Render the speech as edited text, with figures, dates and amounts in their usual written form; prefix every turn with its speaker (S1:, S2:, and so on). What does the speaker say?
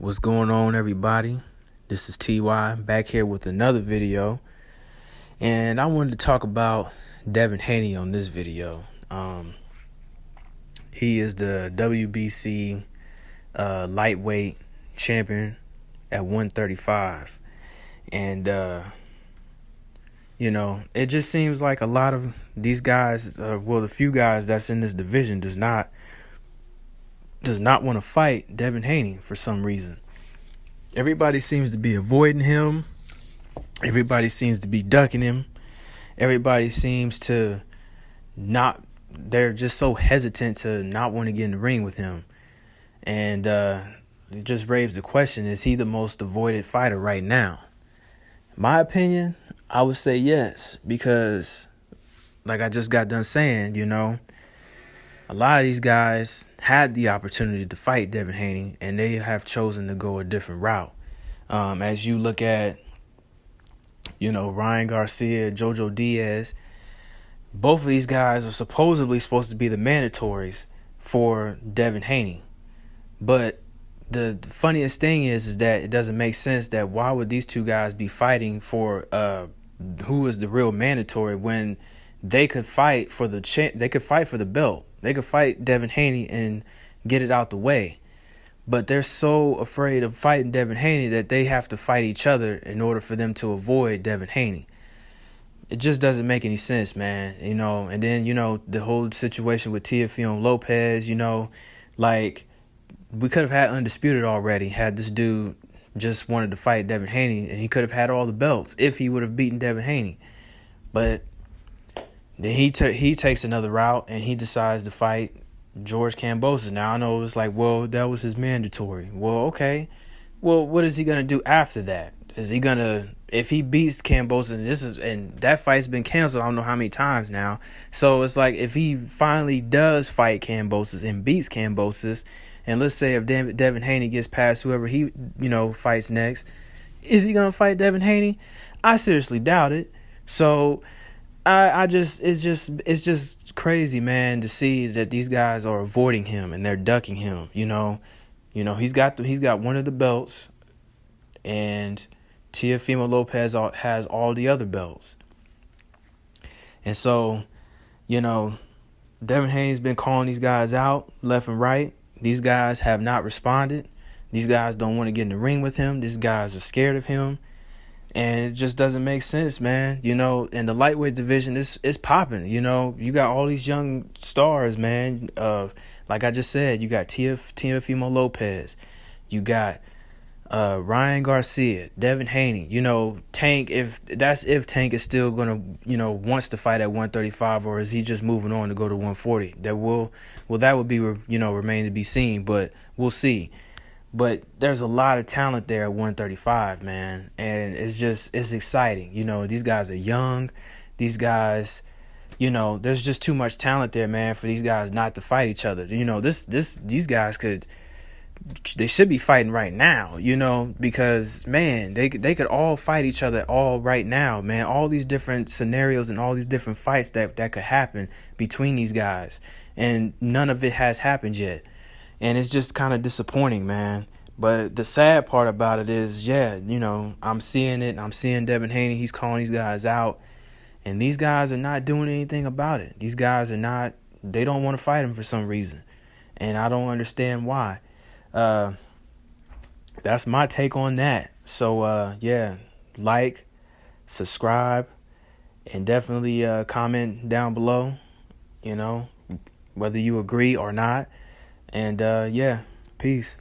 S1: What's going on, everybody? This is TY back here with another video, and I wanted to talk about Devin Haney on this video. He is the WBC lightweight champion at 135, and it just seems like a lot of these guys, the few guys that's in this division does not want to fight Devin Haney for some reason. Everybody seems to be avoiding him. Everybody seems to be ducking him. Everybody seems to not, they're just so hesitant to not want to get in the ring with him. And it just raised the question, is he the most avoided fighter right now? In my opinion, I would say yes, because like I just got done saying, a lot of these guys had the opportunity to fight Devin Haney, and they have chosen to go a different route. As you look at, Ryan Garcia, Jojo Diaz, both of these guys are supposedly supposed to be the mandatories for Devin Haney. But the funniest thing is that it doesn't make sense that why would these two guys be fighting for who is the real mandatory when they could fight for the belt. They could fight Devin Haney and get it out the way. But they're so afraid of fighting Devin Haney that they have to fight each other in order for them to avoid Devin Haney. It just doesn't make any sense, man. And then, the whole situation with Teofimo Lopez, like we could have had Undisputed already had this dude just wanted to fight Devin Haney, and he could have had all the belts if he would have beaten Devin Haney. But then he takes another route and he decides to fight George Kambosos. Now I know it's like, well, that was his mandatory. Well, okay. Well, what is he gonna do after that? Is he gonna, if he beats Kambosos, and that fight's been canceled I don't know how many times now. So it's like if he finally does fight Kambosos and beats Kambosos, and let's say if Devin Haney gets past whoever he fights next, is he gonna fight Devin Haney? I seriously doubt it. So it's just crazy, man, to see that these guys are avoiding him and they're ducking him. He's got one of the belts, and Teofimo Lopez has all the other belts. And so, Devin Haney's been calling these guys out left and right. These guys have not responded. These guys don't want to get in the ring with him. These guys are scared of him. And it just doesn't make sense, man. In the lightweight division, it's popping. You got all these young stars, man. Like I just said, you got Teofimo Lopez. You got Ryan Garcia, Devin Haney. Tank, if Tank is still going to, wants to fight at 135, or is he just moving on to go to 140? That would be, remain to be seen, but we'll see. But there's a lot of talent there at 135, man. And it's exciting. These guys are young. These guys, there's just too much talent there, man, for these guys not to fight each other. These guys they should be fighting right now, because, man, they could all fight each other all right now, man. All these different scenarios and all these different fights that could happen between these guys. And none of it has happened yet. And it's just kind of disappointing, man. But the sad part about it is, I'm seeing it. I'm seeing Devin Haney. He's calling these guys out. And these guys are not doing anything about it. These guys they don't want to fight him for some reason. And I don't understand why. That's my take on that. So, like, subscribe, and definitely comment down below, whether you agree or not. And, peace.